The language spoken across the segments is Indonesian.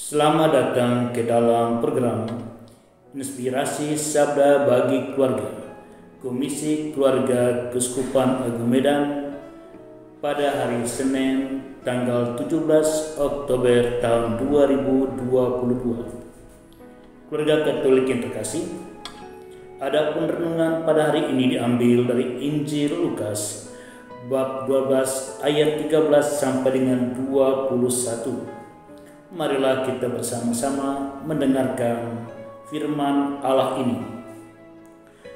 Selamat datang ke dalam program Inspirasi Sabda bagi Keluarga, Komisi Keluarga Keuskupan Agung Medan, pada hari Senin tanggal 17 Oktober tahun 2022. Keluarga Katolik yang terkasih, adapun renungan pada hari ini diambil dari Injil Lukas bab 12 ayat 13 sampai dengan 21. Marilah kita bersama-sama mendengarkan firman Allah ini.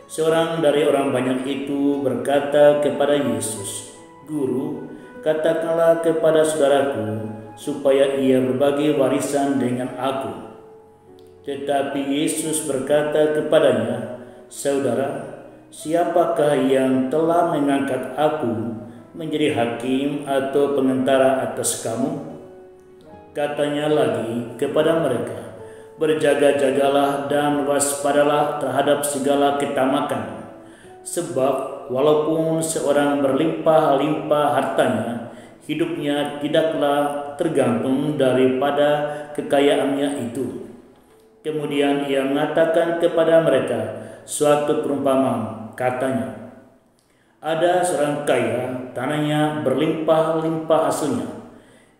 Seorang dari orang banyak itu berkata kepada Yesus, "Guru, katakanlah kepada saudaraku supaya ia berbagi warisan dengan aku." Tetapi Yesus berkata kepadanya, "Saudara, siapakah yang telah mengangkat aku menjadi hakim atau pengantara atas kamu?" Katanya lagi kepada mereka, "Berjaga-jagalah dan waspadalah terhadap segala ketamakan. Sebab walaupun seorang berlimpah-limpah hartanya, hidupnya tidaklah tergantung daripada kekayaannya itu." Kemudian ia mengatakan kepada mereka suatu perumpamaan, katanya, "Ada seorang kaya, tanahnya berlimpah-limpah hasilnya.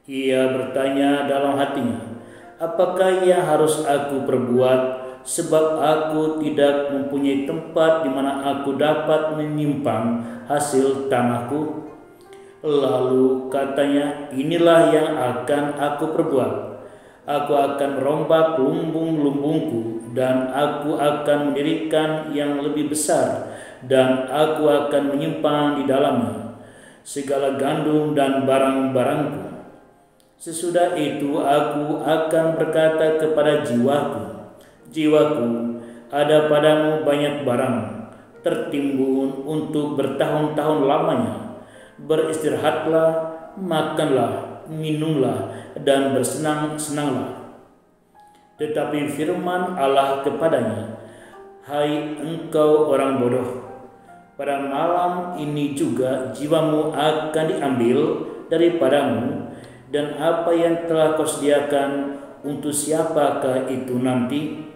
Ia bertanya dalam hatinya, apakah yang harus aku perbuat, sebab aku tidak mempunyai tempat di mana aku dapat menyimpan hasil tanahku?" Lalu katanya, "Inilah yang akan aku perbuat. Aku akan merombak lumbung-lumbungku, dan aku akan mendirikan yang lebih besar, dan aku akan menyimpan di dalamnya segala gandum dan barang-barangku. Sesudah itu aku akan berkata kepada jiwaku, jiwaku, ada padamu banyak barang tertimbun untuk bertahun-tahun lamanya. Beristirahatlah, makanlah, minumlah, dan bersenang-senanglah." Tetapi firman Allah kepadanya, "Hai engkau orang bodoh, pada malam ini juga jiwamu akan diambil daripadamu, dan apa yang telah kau sediakan untuk siapakah itu nanti?"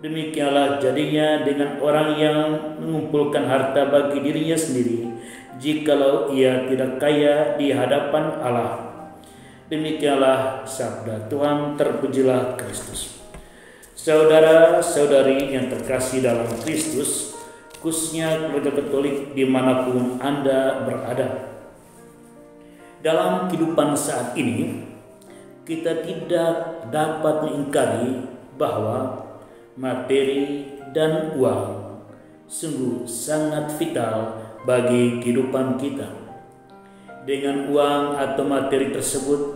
Demikianlah jadinya dengan orang yang mengumpulkan harta bagi dirinya sendiri, jikalau ia tidak kaya di hadapan Allah. Demikianlah sabda Tuhan. Terpujilah Kristus. Saudara-saudari yang terkasih dalam Kristus, khususnya keluarga Katolik dimanapun Anda berada, dalam kehidupan saat ini, kita tidak dapat mengingkari bahwa materi dan uang sungguh sangat vital bagi kehidupan kita. Dengan uang atau materi tersebut,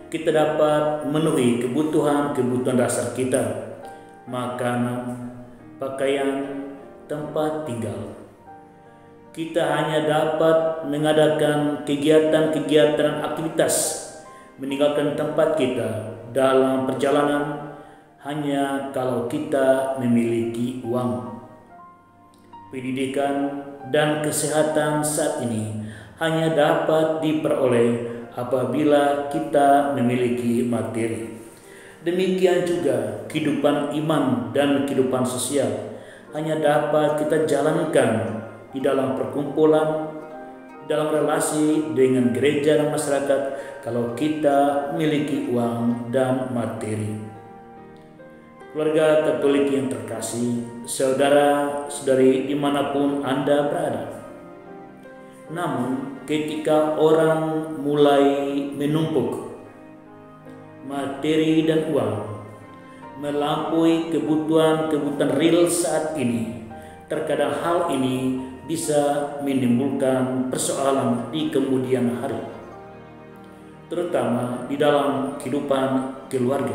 kita dapat memenuhi kebutuhan dasar kita, makanan, pakaian, tempat tinggal. Kita hanya dapat mengadakan kegiatan-kegiatan dan aktivitas, meninggalkan tempat kita dalam perjalanan hanya kalau kita memiliki uang. Pendidikan dan kesehatan saat ini hanya dapat diperoleh apabila kita memiliki materi. Demikian juga kehidupan iman dan kehidupan sosial hanya dapat kita jalankan di dalam perkumpulan, dalam relasi dengan gereja dan masyarakat, kalau kita memiliki uang dan materi. Keluarga Katolik yang terkasih, saudara-saudari dimanapun Anda berada, namun ketika orang mulai menumpuk materi dan uang melampaui kebutuhan real saat ini, terkadang hal ini bisa menimbulkan persoalan di kemudian hari, terutama di dalam kehidupan keluarga.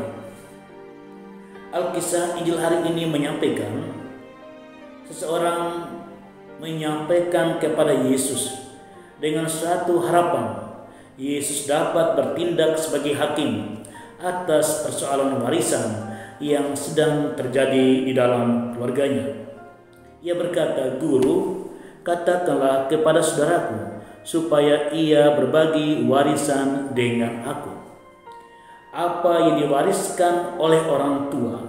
Alkisah Injil hari ini menyampaikan, seseorang menyampaikan kepada Yesus dengan suatu harapan Yesus dapat bertindak sebagai hakim atas persoalan warisan yang sedang terjadi di dalam keluarganya. Ia berkata, "Guru, katakanlah kepada saudaraku supaya ia berbagi warisan dengan aku." apa yang diwariskan oleh orang tua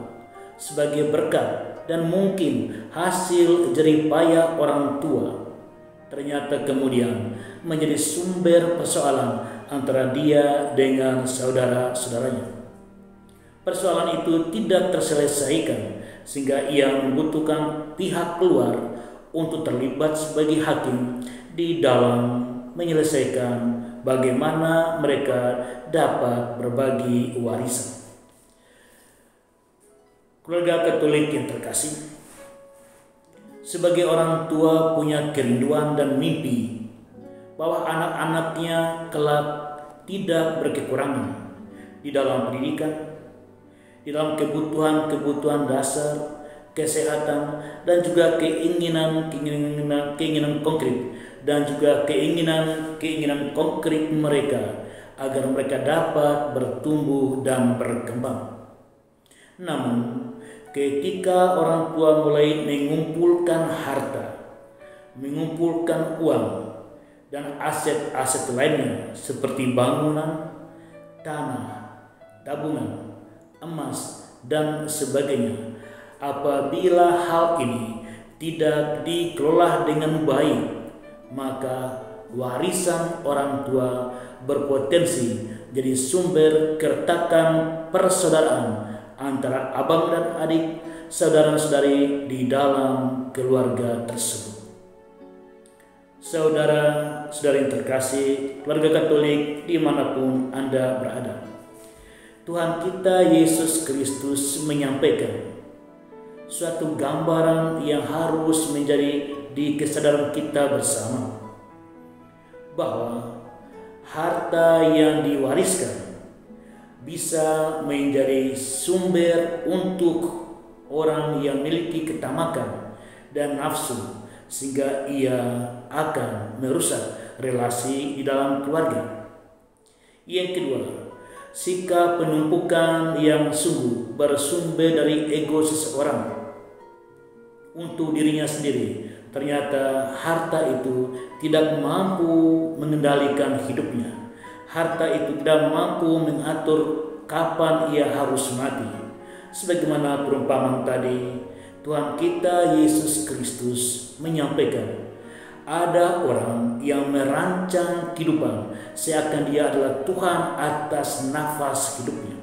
sebagai berkat dan mungkin hasil jerih payah orang tua ternyata kemudian menjadi sumber persoalan antara dia dengan saudara-saudaranya. Persoalan itu tidak terselesaikan sehingga ia membutuhkan pihak keluar untuk terlibat sebagai hakim di dalam menyelesaikan bagaimana mereka dapat berbagi warisan. Keluarga Katolik yang terkasih, sebagai orang tua punya kerinduan dan mimpi bahwa anak-anaknya kelak tidak berkekurangan di dalam pendidikan, di dalam kebutuhan dasar, kesehatan, dan juga keinginan konkret, dan juga keinginan konkret mereka agar mereka dapat bertumbuh dan berkembang. Namun, ketika orang tua mulai mengumpulkan harta, mengumpulkan uang, dan aset-aset lainnya seperti bangunan, tanah, tabungan, emas, dan sebagainya, apabila hal ini tidak dikelola dengan baik, maka warisan orang tua berpotensi jadi sumber keretakan persaudaraan antara abang dan adik, saudara-saudari di dalam keluarga tersebut. Saudara-saudari yang terkasih, keluarga Katolik dimanapun Anda berada, Tuhan kita Yesus Kristus menyampaikan suatu gambaran yang harus menjadi di kesadaran kita bersama, bahwa harta yang diwariskan bisa menjadi sumber untuk orang yang memiliki ketamakan dan nafsu, sehingga ia akan merusak relasi di dalam keluarga. Yang kedua, sikap penumpukan yang sungguh bersumber dari ego seseorang untuk dirinya sendiri. Ternyata harta itu tidak mampu mengendalikan hidupnya. Harta itu tidak mampu mengatur kapan ia harus mati. Sebagaimana perumpamaan tadi, Tuhan kita Yesus Kristus menyampaikan, ada orang yang merancang kehidupan seakan dia adalah Tuhan atas nafas hidupnya.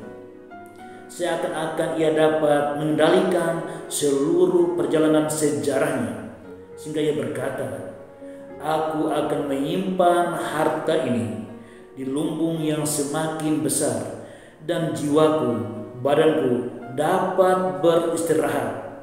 Seakan-akan ia dapat mengendalikan seluruh perjalanan sejarahnya, sehingga ia berkata, aku akan menyimpan harta ini di lumbung yang semakin besar, dan jiwaku, badanku dapat beristirahat,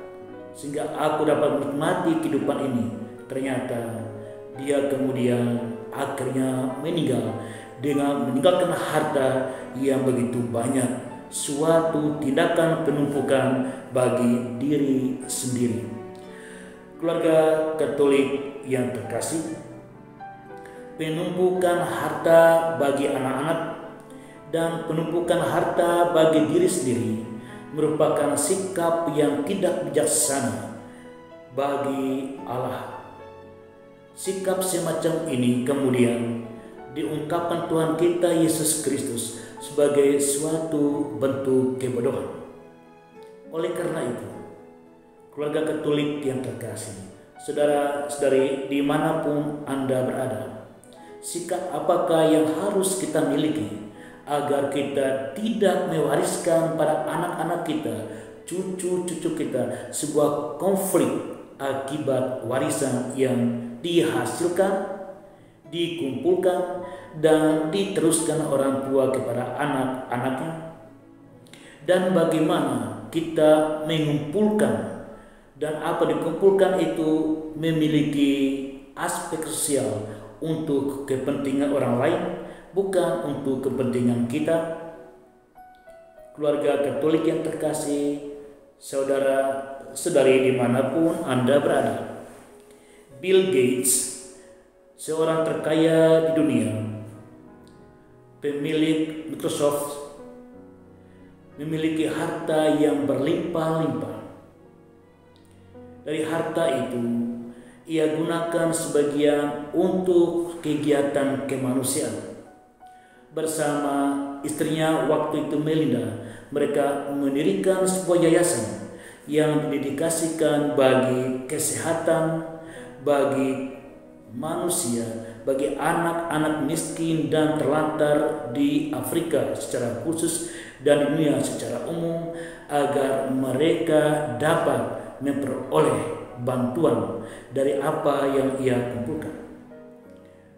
sehingga aku dapat menikmati kehidupan ini. Ternyata dia kemudian akhirnya meninggal dengan meninggalkan harta yang begitu banyak, suatu tindakan penumpukan bagi diri sendiri. Keluarga Katolik yang terkasih, penumpukan harta bagi anak-anak dan penumpukan harta bagi diri sendiri merupakan sikap yang tidak bijaksana bagi Allah. Sikap semacam ini kemudian diungkapkan Tuhan kita Yesus Kristus sebagai suatu bentuk kebodohan. Oleh karena itu, keluarga Katolik yang terkasih, saudara-saudari dimanapun Anda berada, sikap apakah yang harus kita miliki agar kita tidak mewariskan pada anak-anak kita, cucu-cucu kita, sebuah konflik akibat warisan yang dihasilkan, dikumpulkan, dan diteruskan orang tua kepada anak-anaknya? Dan bagaimana kita mengumpulkan, dan apa dikumpulkan itu memiliki aspek sosial untuk kepentingan orang lain, bukan untuk kepentingan kita? Keluarga Katolik yang terkasih, saudara-saudari dimanapun Anda berada, Bill Gates, seorang terkaya di dunia, pemilik Microsoft, memiliki harta yang berlimpah-limpah. Dari harta itu, ia gunakan sebagian untuk kegiatan kemanusiaan bersama istrinya waktu itu Melinda, mereka mendirikan sebuah yayasan yang didedikasikan bagi kesehatan, bagi manusia, bagi anak-anak miskin dan terlantar di Afrika secara khusus dan di dunia secara umum, agar mereka dapat memperoleh bantuan dari apa yang ia kumpulkan.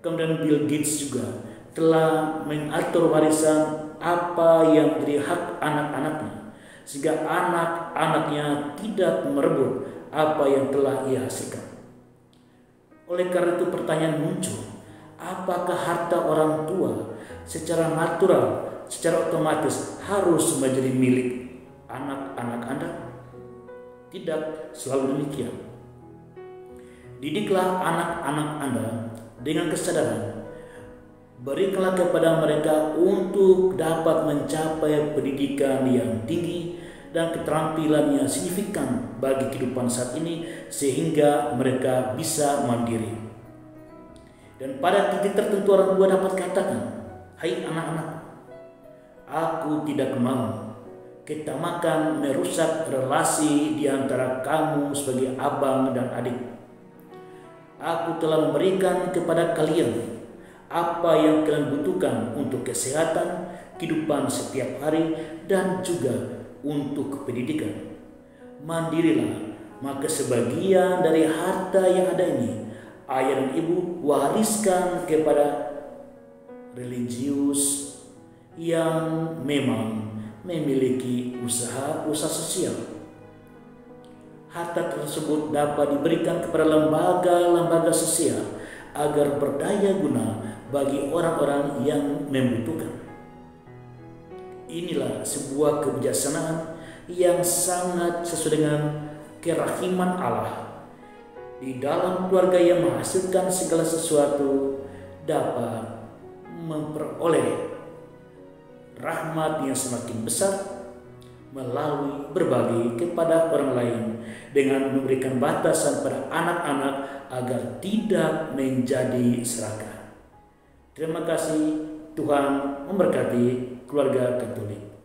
Kemudian Bill Gates juga telah mengatur warisan apa yang menjadi hak anak-anaknya, sehingga anak-anaknya tidak merebut apa yang telah ia hasilkan. Oleh karena itu pertanyaan muncul, apakah harta orang tua secara natural, secara otomatis harus menjadi milik anak-anak Anda? Tidak selalu demikian. Didiklah anak-anak Anda dengan kesadaran. Berikanlah kepada mereka untuk dapat mencapai pendidikan yang tinggi dan keterampilan yang signifikan bagi kehidupan saat ini, sehingga mereka bisa mandiri. Dan pada titik tertentu orang tua dapat katakan, "Hai anak-anak, aku tidak mau kita makan merusak relasi di antara kamu sebagai abang dan adik. Aku telah memberikan kepada kalian apa yang kalian butuhkan untuk kesehatan, kehidupan setiap hari, dan juga untuk pendidikan. Mandirilah, maka sebagian dari harta yang ada ini ayah dan ibu wariskan kepada religius yang memang memiliki usaha sosial. Harta tersebut dapat diberikan kepada lembaga-lembaga sosial agar berdaya guna bagi orang-orang yang membutuhkan. Inilah sebuah kebijaksanaan yang sangat sesuai dengan kerahiman Allah. Di dalam keluarga yang menghasilkan segala sesuatu dapat memperoleh rahmat yang semakin besar melalui berbagi kepada orang lain dengan memberikan batasan pada anak-anak agar tidak menjadi serakah. Terima kasih. Tuhan memberkati keluarga Katolik.